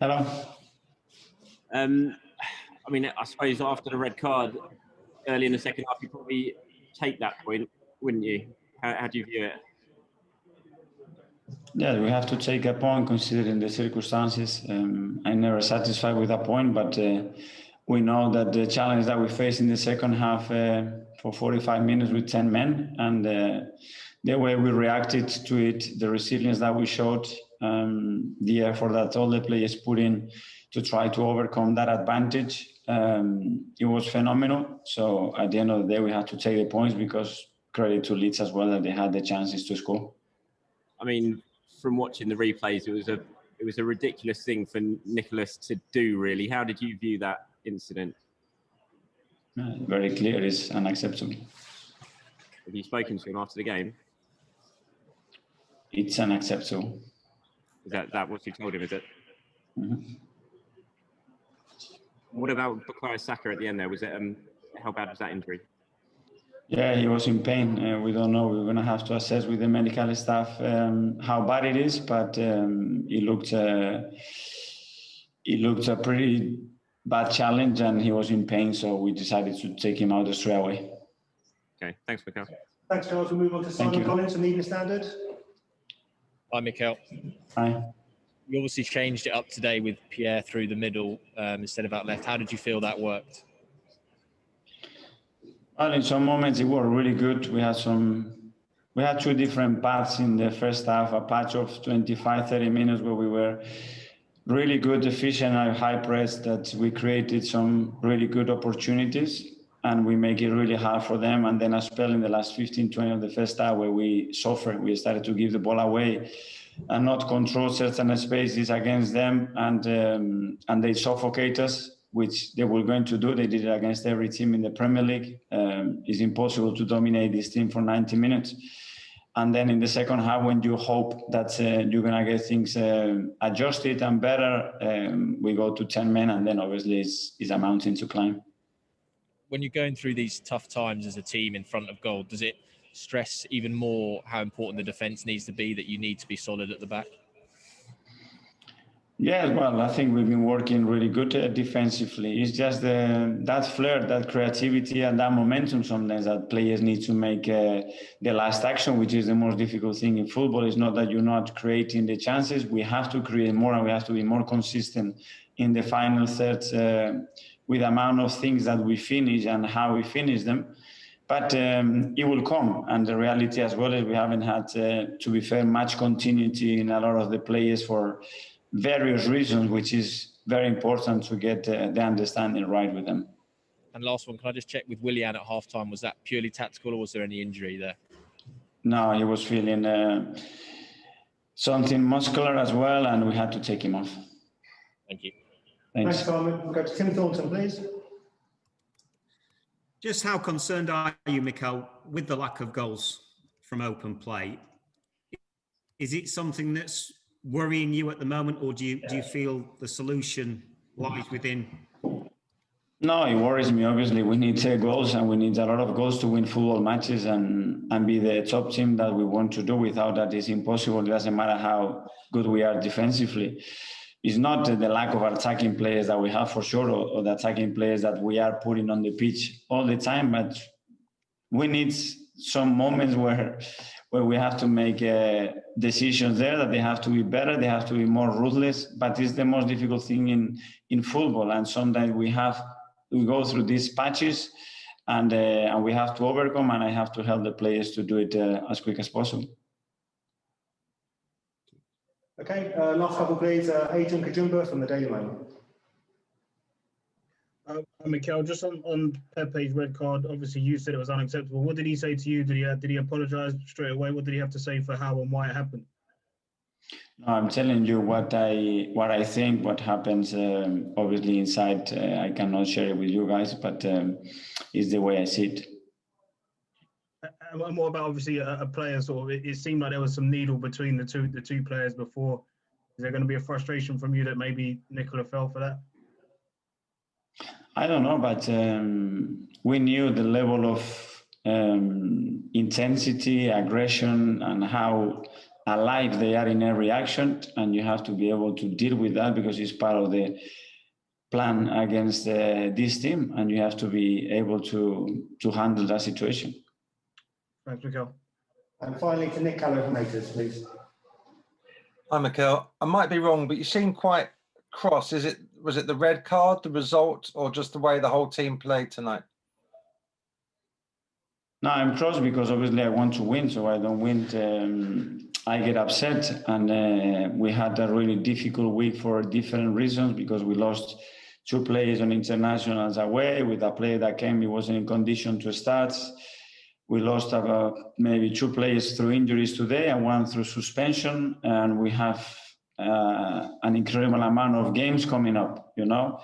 Hello. I mean, I suppose after the red card early in the second half, you probably take that point, wouldn't you? How do you view it? Yeah, we have to take a point considering the circumstances. I'm never satisfied with a point, but we know that the challenge that we face in the second half for 45 minutes with 10 men, and the way we reacted to it, the resilience that we showed, the effort that all the players put in to try to overcome that advantage, it was phenomenal. So at the end of the day, we had to take the points because credit to Leeds as well that they had the chances to score. I mean, from watching the replays, it was a ridiculous thing for Nicholas to do, really. How did you view that incident? Very clear, it's unacceptable. Have you spoken to him after the game? It's unacceptable. Is that what you told him, is it? Mm-hmm. What about Bukayo Saka at the end there? Was it how bad was that injury? Yeah, he was in pain. We don't know. We're going to have to assess with the medical staff how bad it is, but it looked a pretty bad challenge, and he was in pain, so we decided to take him out straight away. Okay, thanks, Mikel. Thanks, Charles. We'll move on to Simon Collins from Evening Standard. Hi, Mikel. Hi. You obviously changed it up today with Pierre through the middle instead of out left. How did you feel that worked? Well, in some moments it worked really good. We had two different paths in the first half, a patch of 25, 30 minutes where we were really good, efficient, and high press, that we created some really good opportunities and we make it really hard for them. And then a spell in the last 15, 20 of the first half where we suffered. We started to give the ball away and not control certain spaces against them, and they suffocate us, which they were going to do. They did it against every team in the Premier League. It's impossible to dominate this team for 90 minutes. And then in the second half, when you hope that you're going to get things adjusted and better, we go to 10 men, and then obviously it's a mountain to climb. When you're going through these tough times as a team in front of goal, does it stress even more how important the defence needs to be, that you need to be solid at the back? Yeah, well, I think we've been working really good defensively. It's just that flair, that creativity, and that momentum sometimes that players need to make the last action, which is the most difficult thing in football. It's not that you're not creating the chances. We have to create more, and we have to be more consistent in the final thirds with the amount of things that we finish and how we finish them. But it will come, and the reality as well is we haven't had, to be fair, much continuity in a lot of the players for various reasons, which is very important to get the understanding right with them. And last one, can I just check with Willian at halftime, was that purely tactical or was there any injury there? No, he was feeling something muscular as well, and we had to take him off. Thank you. Thanks. Thanks, Simon. We'll go to Tim Thornton, please. Just how concerned are you, Mikel, with the lack of goals from open play? Is it something that's worrying you at the moment, or do you feel the solution lies within? No, it worries me. Obviously, we need goals, and we need a lot of goals to win football matches and be the top team that we want to do. Without that, it's impossible. It doesn't matter how good we are defensively. It's not the lack of attacking players that we have for sure, or the attacking players that we are putting on the pitch all the time, but we need some moments where we have to make decisions there, that they have to be better, they have to be more ruthless. But it's the most difficult thing in football, and sometimes we go through these patches, and we have to overcome, and I have to help the players to do it as quick as possible. Okay, last couple, please. Adrian Kajumba from the Daily Mail. Mikel, just on Pepe's red card, obviously you said it was unacceptable. What did he say to you? Did he apologise straight away? What did he have to say for how and why it happened? No, I'm telling you what I think, what happens. Obviously inside, I cannot share it with you guys, but it's the way I see it. And what about obviously a player sort of? It seemed like there was some needle between the two players before. Is there going to be a frustration from you that maybe Nicola fell for that? I don't know, but we knew the level of intensity, aggression, and how alive they are in every action, and you have to be able to deal with that because it's part of the plan against this team, and you have to be able to handle that situation. Thanks, Mikel. And finally, to Nick Callaghan-Makers, please. Hi, Mikel. I might be wrong, but you seem quite cross. Was it the red card, the result, or just the way the whole team played tonight? No, I'm cross because obviously I want to win, so I don't win. I get upset, and we had a really difficult week for different reasons because we lost 2 players on internationals away. With a player that came, he wasn't in condition to start. We lost about maybe 2 players through injuries today and 1 through suspension, and we have an incredible amount of games coming up, you know.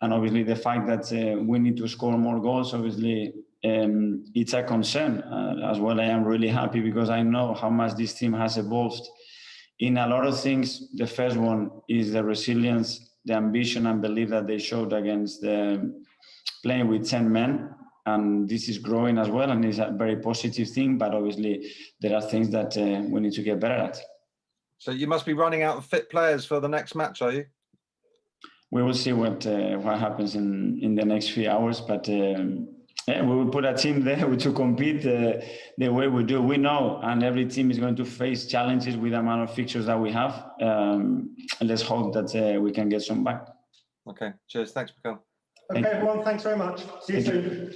And obviously the fact that we need to score more goals, obviously it's a concern as well. I am really happy because I know how much this team has evolved in a lot of things. The first one is the resilience, the ambition and belief that they showed against playing with 10 men. And this is growing as well, and it's a very positive thing. But obviously there are things that we need to get better at. So you must be running out of fit players for the next match, are you? We will see what happens in the next few hours. But yeah, we will put a team there to compete the way we do. We know, and every team is going to face challenges with the amount of fixtures that we have. Let's hope that we can get some back. Okay, cheers. Thanks, Mikel. Okay, everyone, thanks very much. See you soon.